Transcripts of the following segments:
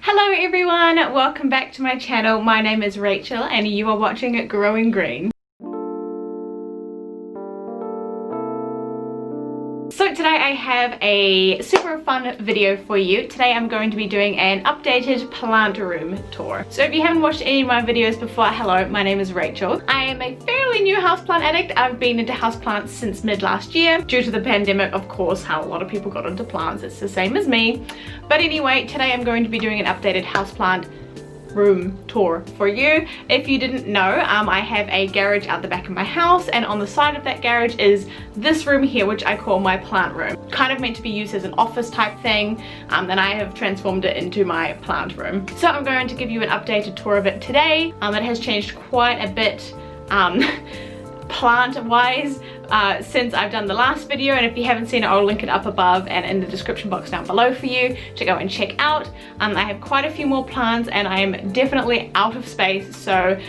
Hello everyone, welcome back to my channel. My name is Rachel and you are watching Growing Green. So today I have a super fun video for you. Today I'm going to be doing an updated plant room tour. So if you haven't watched any of my videos before, hello, my name is Rachel. I am a fairly new houseplant addict. I've been into houseplants since mid last year. Due to the pandemic, of course, how a lot of people got into plants. It's the same as me. But anyway, today I'm going to be doing an updated houseplant room tour for you. If you didn't know, I have a garage out the back of my house, and on the side of that garage is this room here, which I call my plant room. Kind of meant to be used as an office type thing, and I have transformed it into my plant room. So I'm going to give you an updated tour of it today. It has changed quite a bit plant wise since I've done the last video, and if you haven't seen it, I'll link it up above and in the description box down below for you to go and check out. I have quite a few more plants and I am definitely out of space, so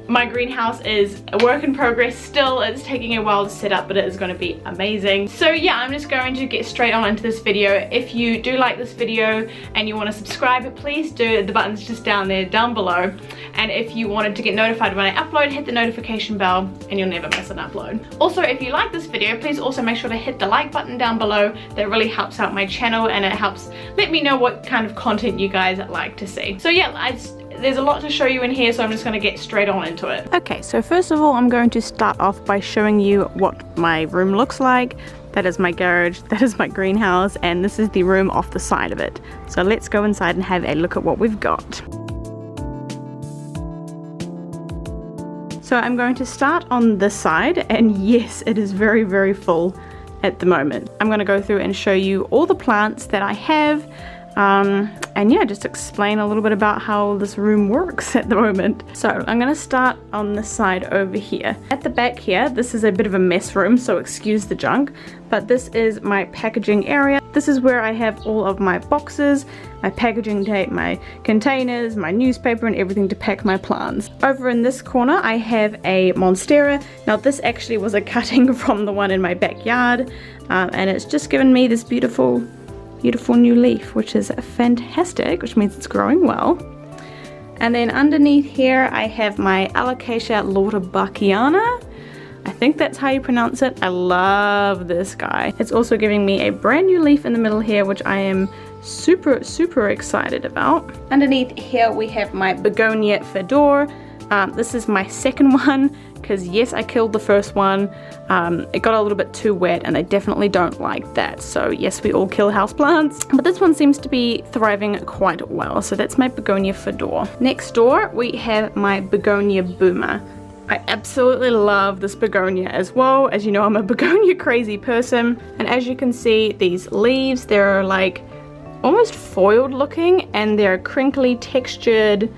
my greenhouse is a work in progress still. It's taking a while to set up, but it is going to be amazing. So yeah, I'm just going to get straight on into this video. If you do like this video and you want to subscribe, please do. The button's just down there down below. And if you wanted to get notified when I upload, hit the notification bell and you'll never miss an upload. Also, if you like this video, please also make sure to hit the like button down below. That really helps out my channel and it helps let me know what kind of content you guys like to see. So yeah, there's a lot to show you in here, so I'm just going to get straight on into it. Okay, so first of all, I'm going to start off by showing you what my room looks like. That is my garage, that is my greenhouse, and this is the room off the side of it. So let's go inside and have a look at what we've got. So I'm going to start on this side, and yes, it is very, very full at the moment. I'm going to go through and show you all the plants that I have, and yeah, just explain a little bit about how this room works at the moment. So I'm going to start on this side over here. At the back here, this is a bit of a mess room, so excuse the junk, but this is my packaging area. This is where I have all of my boxes, my packaging tape, my containers, my newspaper, and everything to pack my plants. Over in this corner, I have a Monstera. Now this actually was a cutting from the one in my backyard, and it's just given me this beautiful new leaf, which is fantastic, which means it's growing well. And then underneath here I have my Alocasia lauterbachkiana. I think that's how you pronounce it. I love this guy. It's also giving me a brand new leaf in the middle here, which I am super excited about. Underneath here we have my begonia fedor. This is my second one, because yes, I killed the first one. It got a little bit too wet and I definitely don't like that. So yes, we all kill houseplants, but this one seems to be thriving quite well. So that's my begonia fedor. Next door, we have my begonia boomer. I absolutely love this begonia as well. As you know, I'm a begonia crazy person. And as you can see, these leaves, they're like almost foiled looking, and they're crinkly textured,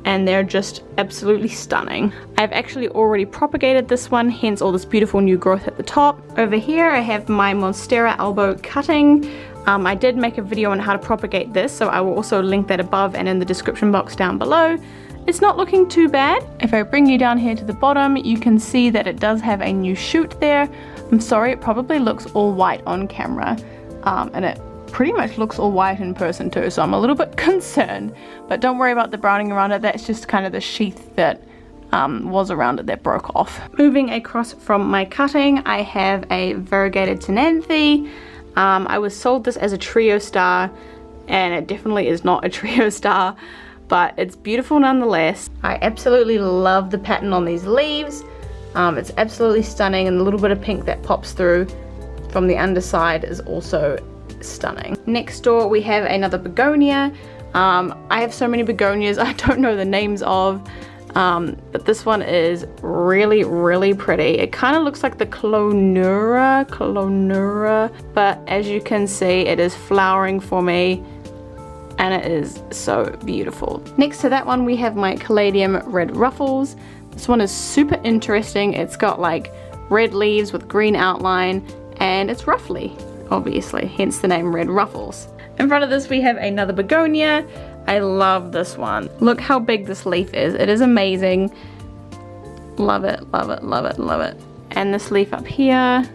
and they're just absolutely stunning. I've actually already propagated this one, hence all this beautiful new growth at the top. Over here I have my Monstera elbow cutting. I did make a video on how to propagate this, so I will also link that above and in the description box down below. It's not looking too bad. If I bring you down here to the bottom, you can see that it does have a new shoot there. I'm sorry, it probably looks all white on camera, and it pretty much looks all white in person too, so I'm a little bit concerned, but don't worry about the browning around it. That's just kind of the sheath that was around it that broke off. Moving across from my cutting, I have a variegated tenanthe. I was sold this as a trio star, and it definitely is not a trio star, but it's beautiful nonetheless. I absolutely love the pattern on these leaves. It's absolutely stunning, and the little bit of pink that pops through from the underside is also stunning. Next door we have another begonia. I have so many begonias I don't know the names of, but this one is really pretty. It kind of looks like the clonura, but as you can see, it is flowering for me and it is so beautiful. Next to that one we have my caladium red ruffles. This one is super interesting. It's got like red leaves with green outline, and it's ruffly, obviously, hence the name red ruffles. In front of this we have another begonia. I love this one. Look how big this leaf is. It is amazing. Love it. And this leaf up here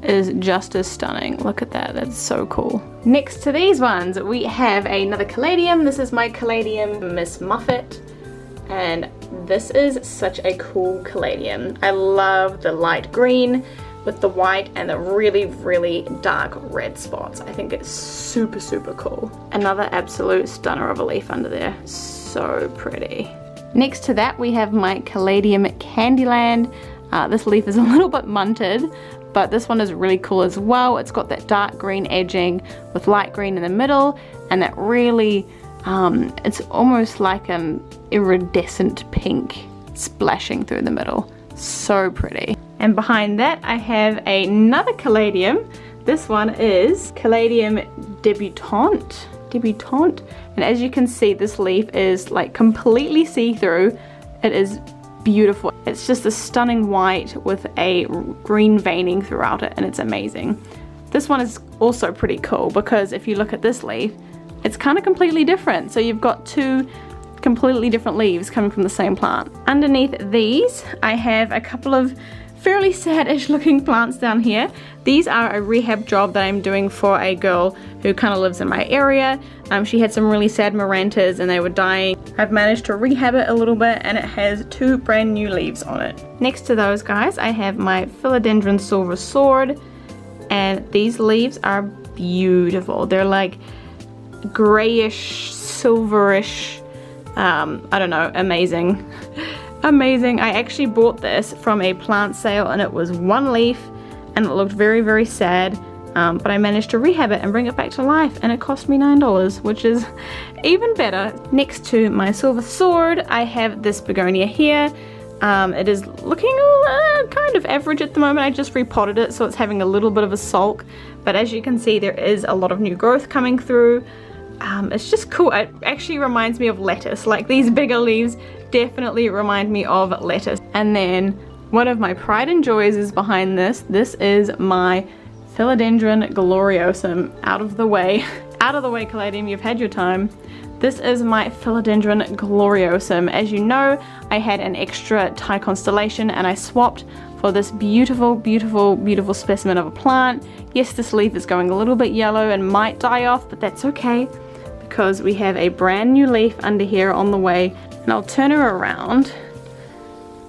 is just as stunning. Look at that, that's so cool. Next to these ones, we have another caladium. This is my caladium Miss Muffet, and this is such a cool caladium. I love the light green with the white and the really, really dark red spots. I think it's super, super cool. Another absolute stunner of a leaf under there. So pretty. Next to that, we have my caladium Candyland. This leaf is a little bit munted, but this one is really cool as well. It's got that dark green edging with light green in the middle, and that really, it's almost like an iridescent pink splashing through the middle. So pretty. And behind that, I have another caladium. This one is Caladium Debutante. And as you can see, this leaf is like completely see-through. It is beautiful. It's just a stunning white with a green veining throughout it, and it's amazing. This one is also pretty cool because if you look at this leaf, it's kind of completely different. So you've got two completely different leaves coming from the same plant. Underneath these, I have a couple of fairly sad-ish looking plants down here. These are a rehab job that I'm doing for a girl who kind of lives in my area. She had some really sad marantas and they were dying. I've managed to rehab it a little bit, and it has two brand new leaves on it. Next to those guys, I have my Philodendron Silver Sword, and these leaves are beautiful. They're like grayish, silverish, I don't know, amazing. Amazing. I actually bought this from a plant sale, and it was one leaf and it looked very, very sad, but I managed to rehab it and bring it back to life, and it cost me $9, which is even better. Next to my silver sword, I have this begonia here. It is looking kind of average at the moment. I just repotted it, so it's having a little bit of a sulk, but as you can see, there is a lot of new growth coming through. It's just cool. It actually reminds me of lettuce. Like, these bigger leaves definitely remind me of lettuce. And then one of my pride and joys is behind this. This is my Philodendron gloriosum. Out of the way. Out of the way, caladium, you've had your time. This is my Philodendron gloriosum. As you know, I had an extra Thai Constellation and I swapped for this beautiful, beautiful, beautiful specimen of a plant. Yes, this leaf is going a little bit yellow and might die off, but that's okay because we have a brand new leaf under here on the way. And I'll turn her around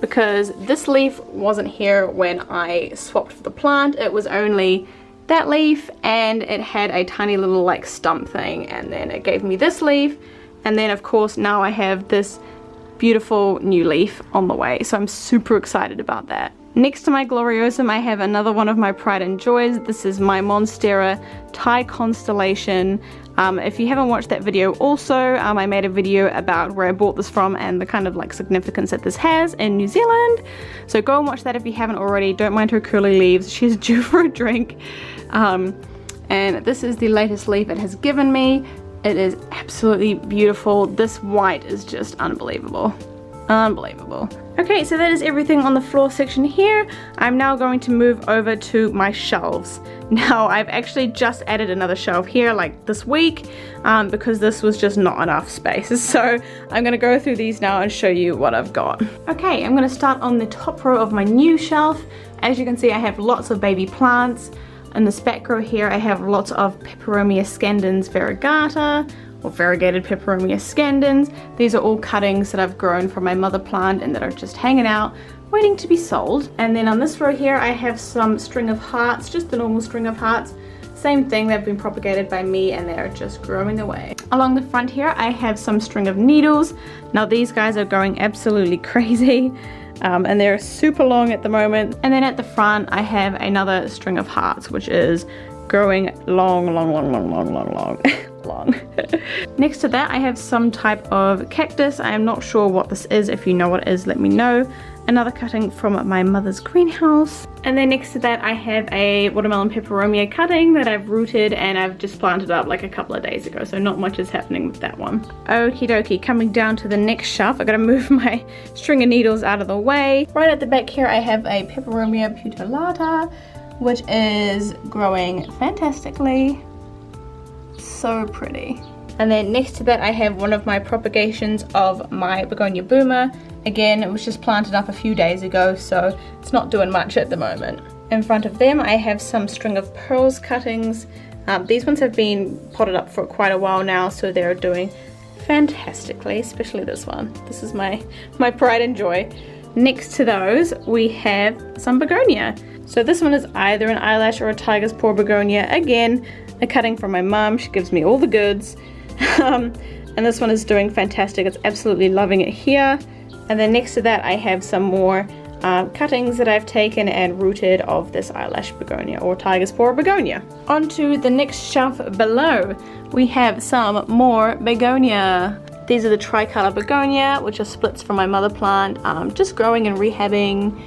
because this leaf wasn't here when I swapped for the plant. It was only that leaf, and it had a tiny little like stump thing, and then it gave me this leaf, and then of course now I have this beautiful new leaf on the way, so I'm super excited about that. Next to my gloriosum, I have another one of my pride and joys. This is my Monstera Thai Constellation. If you haven't watched that video also, I made a video about where I bought this from and the kind of like significance that this has in New Zealand. So go and watch that if you haven't already. Don't mind her curly leaves. She's due for a drink. And this is the latest leaf it has given me. It is absolutely beautiful. This white is just unbelievable. Unbelievable. Okay, so that is everything on the floor section here. I'm now going to move over to my shelves. Now, I've actually just added another shelf here like this week because this was just not enough space. So I'm going to go through these now and show you what I've got. Okay, I'm going to start on the top row of my new shelf. As you can see, I have lots of baby plants. In this back row here, I have lots of Peperomia scandens variegata, or variegated Peperomia scandens. These are all cuttings that I've grown from my mother plant and that are just hanging out, waiting to be sold. And then on this row here, I have some string of hearts, just the normal string of hearts. Same thing, they've been propagated by me and they're just growing away. Along the front here, I have some string of needles. Now these guys are going absolutely crazy. And they're super long at the moment. And then at the front, I have another string of hearts, which is growing long. Next to that, I have some type of cactus. I am not sure what this is. If you know what it is, let me know. Another cutting from my mother's greenhouse. And then next to that, I have a watermelon peperomia cutting that I've rooted and I've just planted up like a couple of days ago. So not much is happening with that one. Okie dokie, coming down to the next shelf. I gotta move my string of needles out of the way. Right at the back here, I have a peperomia putulata, which is growing fantastically. So pretty. And then next to that, I have one of my propagations of my begonia boomer. Again, it was just planted up a few days ago, so it's not doing much at the moment. In front of them, I have some string of pearls cuttings. These ones have been potted up for quite a while now, so they're doing fantastically, especially this one. This is my pride and joy. Next to those, we have some begonia. So this one is either an eyelash or a tiger's paw begonia. Again, a cutting from my mum. She gives me all the goods. And this one is doing fantastic. It's absolutely loving it here. And then next to that, I have some more cuttings that I've taken and rooted of this eyelash begonia or tiger's paw begonia. Onto the next shelf below, we have some more begonia. These are the tricolor begonia, which are splits from my mother plant, just growing and rehabbing.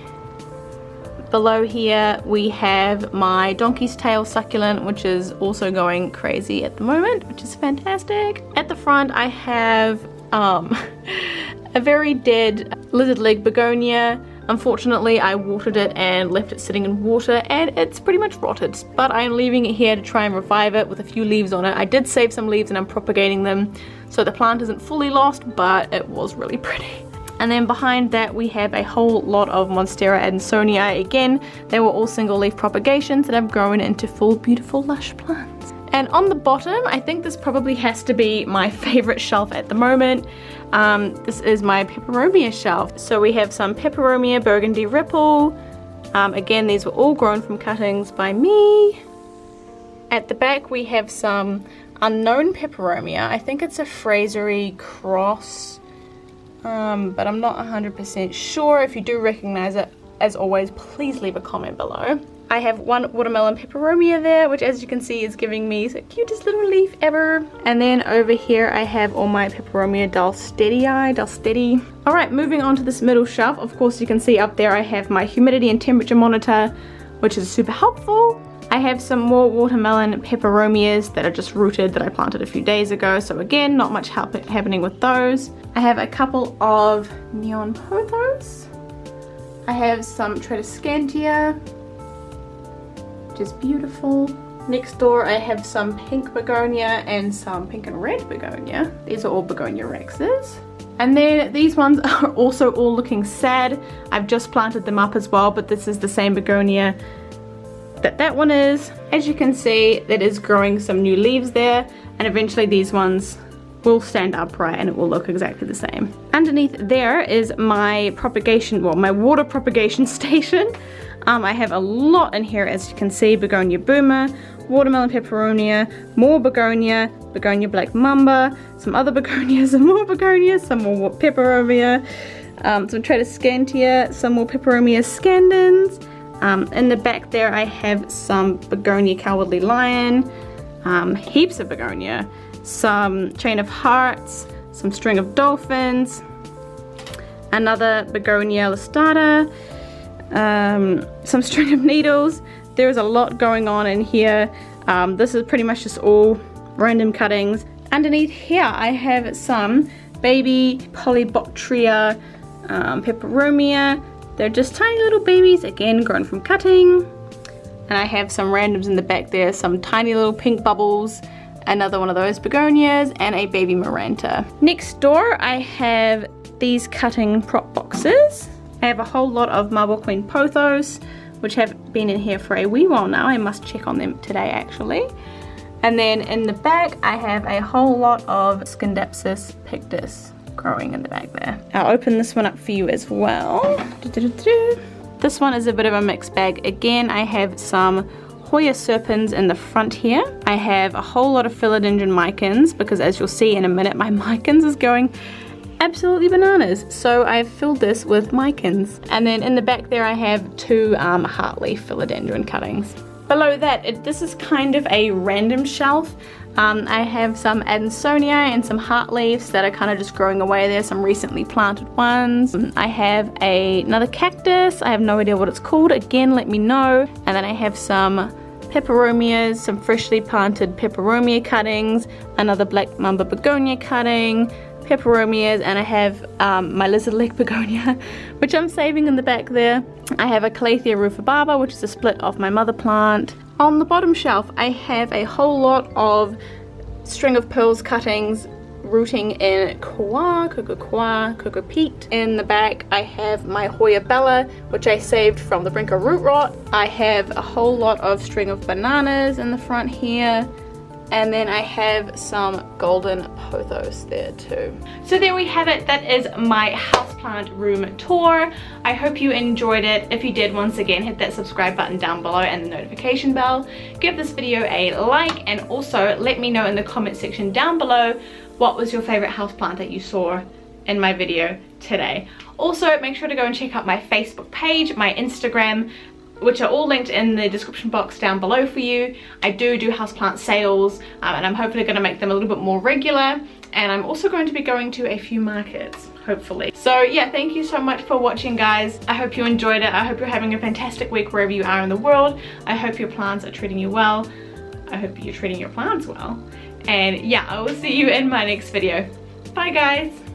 Below here we have my donkey's tail succulent, which is also going crazy at the moment, which is fantastic. At the front I have a very dead lizard leg begonia. Unfortunately, I watered it and left it sitting in water and it's pretty much rotted, but I'm leaving it here to try and revive it with a few leaves on it. I did save some leaves and I'm propagating them, so the plant isn't fully lost, but it was really pretty. And then behind that we have a whole lot of Monstera Adansonii. Again, they were all single leaf propagations that have grown into full beautiful lush plants. And on the bottom, I think this probably has to be my favorite shelf at the moment. This is my peperomia shelf. So we have some peperomia burgundy ripple. Again, these were all grown from cuttings by me. At the back we have some unknown peperomia. I think it's a Frasery cross. But I'm not 100% sure. If you do recognize it, as always, please leave a comment below. I have one watermelon peperomia there, which as you can see is giving me the cutest little leaf ever. And then over here I have all my peperomia Dulstedii. Alright, moving on to this middle shelf. Of course you can see up there I have my humidity and temperature monitor, which is super helpful. I have some more watermelon peperomias that are just rooted that I planted a few days ago, so again, not much happening with those. I have a couple of neon pothos. I have some Tradescantia, which is beautiful. Next door I have some pink begonia and some pink and red begonia. These are all begonia rexes. And then these ones are also all looking sad. I've just planted them up as well, but this is the same begonia that one is. As you can see, it is growing some new leaves there, and eventually these ones will stand upright and it will look exactly the same. Underneath there is my propagation, well, my water propagation station. I have a lot in here, as you can see: begonia boomer, watermelon peperonia, more begonia, begonia black mamba, some other begonias, some more begonias, some more peperomia, some Tradescantia, some more peperomia scandens. In the back there I have some begonia cowardly lion, heaps of begonia, some chain of hearts, some string of dolphins, another begonia listata, some string of needles. There's a lot going on in here. This is pretty much just all random cuttings. Underneath here I have some baby Polybotria peperomia. They're just tiny little babies, again grown from cutting. And I have some randoms in the back there, some tiny little pink bubbles, another one of those begonias, and a baby Maranta. Next door I have these cutting prop boxes. I have a whole lot of Marble Queen pothos, which have been in here for a wee while now. I must check on them today actually. And then in the back I have a whole lot of Scindapsus pictus growing in the back there. I'll open this one up for you as well. This one is a bit of a mixed bag. Again, I have some Hoya serpens in the front here. I have a whole lot of philodendron micans, because as you'll see in a minute, my micans is going absolutely bananas. So I've filled this with micans. And then in the back there I have two heartleaf philodendron cuttings. Below that, this is kind of a random shelf. I have some Adansonii and some heartleaves that are kind of just growing away there, some recently planted ones. I have another cactus. I have no idea what it's called. Again, let me know. And then I have some peperomias, some freshly planted peperomia cuttings, another black mamba begonia cutting, peperomias, and I have my lizard leg begonia, which I'm saving in the back there. I have a Calathea rufibaba, which is a split off my mother plant. On the bottom shelf, I have a whole lot of string of pearls cuttings rooting in Coco Peat. In the back I have my Hoya Bella, which I saved from the brink of root rot. I have a whole lot of string of bananas in the front here. And then I have some golden pothos there too. So there we have it. That is my houseplant room tour. I hope you enjoyed it. If you did, once again, hit that subscribe button down below and the notification bell. Give this video a like, and also let me know in the comment section down below what was your favorite houseplant that you saw in my video today. Also, make sure to go and check out my Facebook page, my Instagram, which are all linked in the description box down below for you. I do houseplant sales, and I'm hopefully going to make them a little bit more regular, and I'm also going to be going to a few markets, hopefully. So yeah, thank you so much for watching, guys. I hope you enjoyed it. I hope you're having a fantastic week wherever you are in the world. I hope your plants are treating you well. I hope you're treating your plants well. And yeah, I will see you in my next video. Bye, guys.